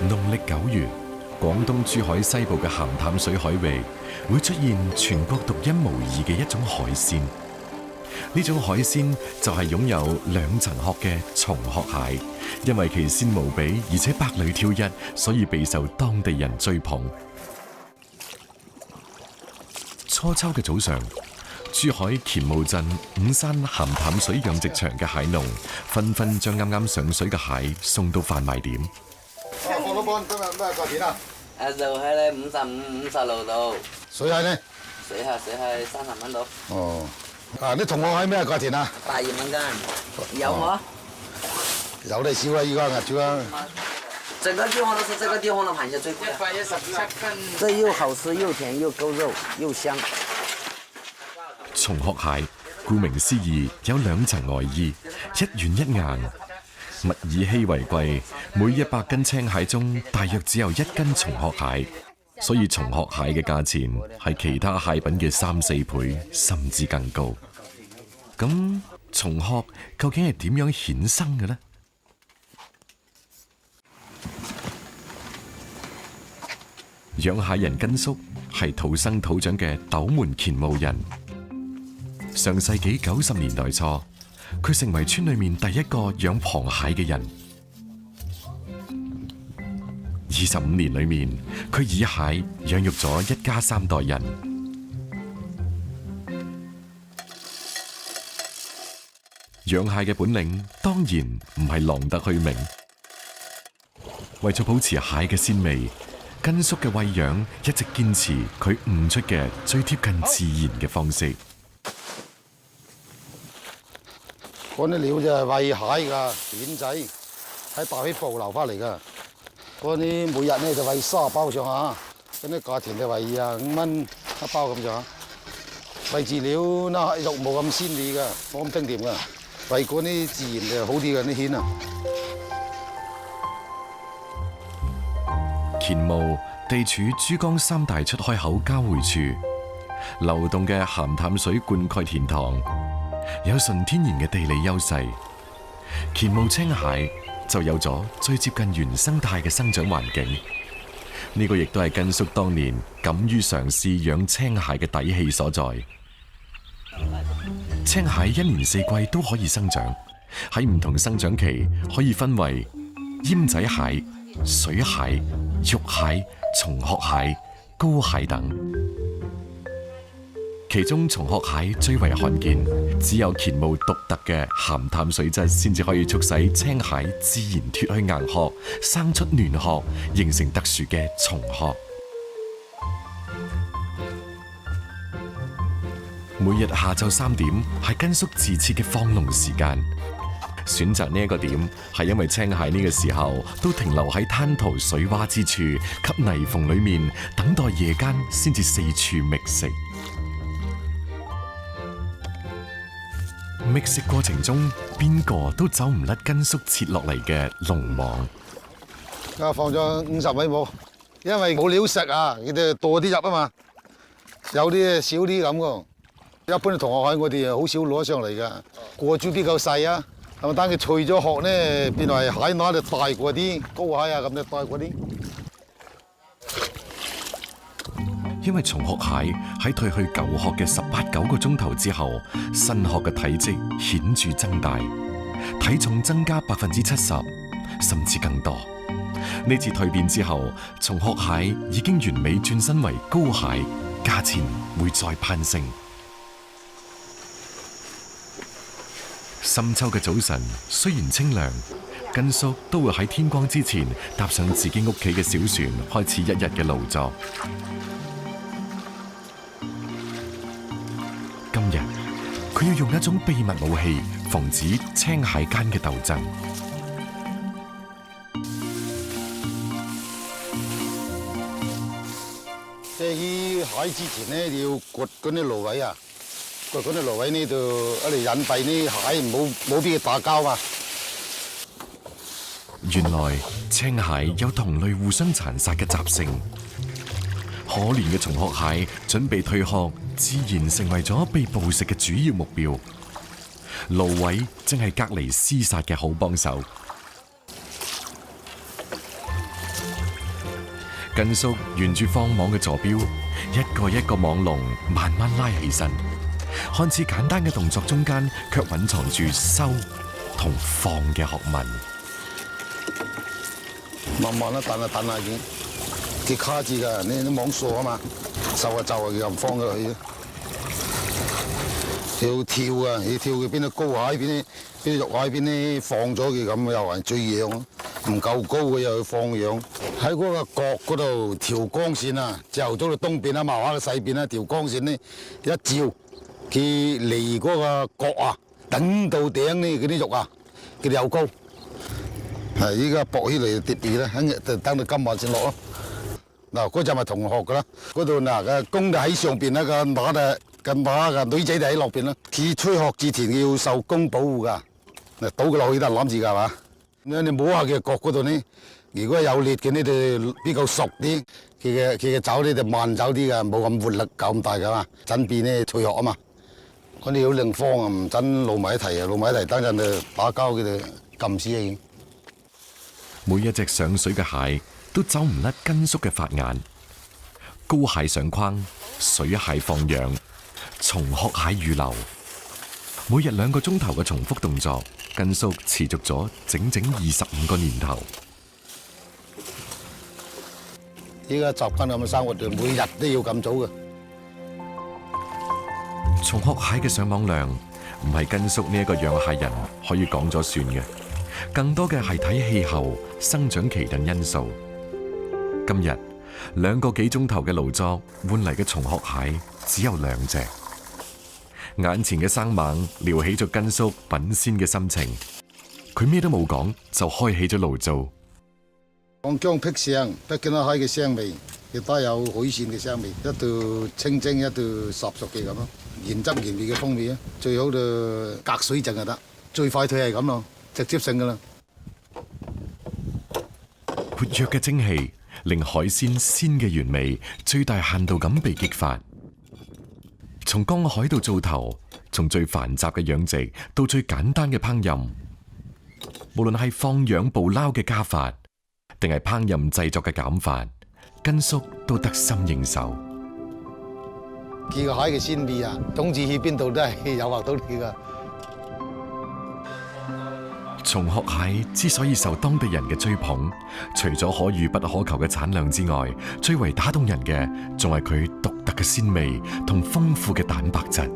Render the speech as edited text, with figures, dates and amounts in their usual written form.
農曆9月，廣東珠海西部嘅鹹淡水海域會出現全國獨一無二嘅一種海鮮。呢種海鮮就係擁有2層殼嘅松殼蟹，因為其鮮無比而且百裏挑一，所以備受當地人追捧。初秋嘅早上，珠海乾務鎮五山鹹淡水養殖場嘅蟹農紛紛將啱啱上水嘅蟹送到販賣點。放老闆今日咩價錢啊？就蟹咧55、56度，水蟹呢？水蟹30蚊度。哦，啲同學蟹咩價錢啊？82蚊斤，有冇？有得少啦，依家壓住啦。整個地方都是這個地方的螃蟹最貴。117斤。這又好吃又甜又夠肉又香。松殼蟹，顧名思義有2層外衣，一軟一硬。物以稀為貴，每100斤青蟹中大約只有1斤松殼蟹，所以松殼蟹嘅價錢係其他蟹品嘅3-4倍，甚至更高。咁松殼究竟係點樣衍生嘅呢？養蟹人根叔係土生土長嘅斗門乾務人。上世紀90年代初，佢成為村裏面第一個養螃蟹嘅人。25年裏面，佢以蟹養育咗一家3代人。養蟹嘅本領當然唔係浪得虛名。為咗保持蟹嘅鮮味，根叔嘅餵養一直堅持佢悟出嘅最貼近自然嘅方式。嗰啲料就係餵蟹噶，片仔喺大海捕撈翻嚟噶。嗰啲每日咧就餵30包上下，嗰啲價錢就餵25蚊一包咁上下。餵飼料嗱肉冇咁鮮膩噶，冇咁清甜噶。餵嗰啲自然就好啲嘅啲蜆啊。乾務地處珠江3大出海口交匯處，流動嘅鹹淡水灌溉田塘，有純天然嘅地理優勢。乾務青蟹就有咗最接近原生態嘅生長環境。呢個亦都係根叔當年敢於嘗試養青蟹嘅底氣所在。青蟹1年4季都可以生長，喺唔同生長期可以分為奄仔蟹、水蟹、肉蟹、松殼蟹、膏蟹等。其中松殼蟹最為罕見，只有乾務獨特嘅鹹淡水質先至可以促使青蟹自然脫去硬殼，生出嫩殼，形成特殊嘅松殼。每日下晝3點係根叔自設嘅放籠時間。選擇呢一個點係因為青蟹呢個時候都停留喺灘塗水窪之處及泥縫裏面，等待夜間先至四處覓食。覓食過程中，邊個都走唔甩根叔設落嚟嘅籠網。放咗50米冇，因為冇料食啊，佢哋多啲入啊嘛，有啲少啲咁噶。一般同學蟹我哋好少攞上嚟噶，個珠比較細啊，係咪？等佢脆咗殼咧，變為蟹乸就大過啲膏蟹啊，咁就大過啲。因為松殼蟹喺褪去舊殼嘅18、9個鐘頭之後，新殼嘅體積顯著增大，體重增加70%，甚至更多。呢次蛻變之後，松殼蟹已經完美轉身為膏蟹，價錢會再攀升。深秋嘅早晨雖然清涼，根叔都會喺天光之前搭上自己屋企嘅小船，開始一日嘅勞作。今日佢要用一種秘密武器，防止青蟹間嘅鬥爭。即係蟹之前咧，你要掘嗰啲蘆葦啊，掘嗰啲蘆葦呢度一嚟隱蔽啲蟹，冇俾佢打交啊。原來青蟹有同類互相殘殺嘅習性。可憐嘅松殼蟹準備退殼，自然成為咗被捕食嘅主要目標。蘆葦正係隔離廝殺嘅好幫手。根叔沿住放網嘅坐標，一個一個網籠慢慢拉起身，看似簡單嘅動作中間，卻蘊藏住收同放嘅學問。慢慢啦，彈下已經，佢卡住㗎，你啲網鎖啊嘛，收下就佢又唔放咗落去。要跳啊！要跳佢邊度高蟹，邊啲肉蟹，邊啲放咗佢咁，又係最養咯。唔夠高佢又要放養。喺嗰個角嗰度調光線啊，朝頭早到東邊啊，茂下嘅西邊啊，調光線呢一照，佢離嗰個角啊，等到頂呢嗰啲肉啊，佢哋又高。係依家搏起嚟跌住咧，等到今晚先落咯。嗱，嗰陣咪同學噶啦，嗰度嗱個公就喺上邊啦，個乸嘅女仔就喺落邊啦。佢吹學之前要受公保護噶，嗱倒佢落去得攬住㗎嘛。你摸下佢角嗰度呢，如果有裂嘅呢，就比較熟啲。佢嘅爪呢就慢走啲㗎，冇咁活力咁大㗎嘛。準備呢退學啊嘛，嗰啲好另方啊，唔準露埋一齊啊，露埋一齊等陣就打交佢哋撳死啊！每一隻上水嘅蟹都走唔甩根叔嘅法眼，高蟹上框，水蟹放養，蟲殼蟹預留，每日2個鐘頭嘅重複動作，根叔持續咗整整25個年頭。依家習慣咁嘅生活，就每日都要咁早嘅。蟲殼蟹嘅上網量唔係根叔呢一個養蟹人可以講咗算嘅，更多嘅係睇氣候、生長期等因素。今日2個幾鐘頭嘅勞作換嚟嘅蟲殼蟹只有2隻，眼前嘅生猛撩起咗根叔品鮮嘅心情。佢咩都冇講就開起咗爐灶。講薑辟腥，得見到蟹嘅腥味，亦都有海鮮嘅腥味，一道清蒸，一道烚熟嘅咁咯，原汁原味嘅風味啊！最好就隔水浸就得，最快退係咁咯，直接性噶啦。活躍嘅蒸汽令海鮮鮮嘅原味最大限度咁被激發。從江海到灶頭，從最繁雜嘅養殖到最簡單嘅烹飪，無論係放養捕撈嘅加法，定係烹飪製作嘅減法，根叔都得心應手。見個蟹嘅鮮味啊，總之去邊度都係誘惑到你噶。蟲殼蟹之所以受當地人嘅追捧，除咗可遇不可求嘅產量之外，最為打動人嘅仲係佢獨特嘅鮮味同豐富嘅蛋白質。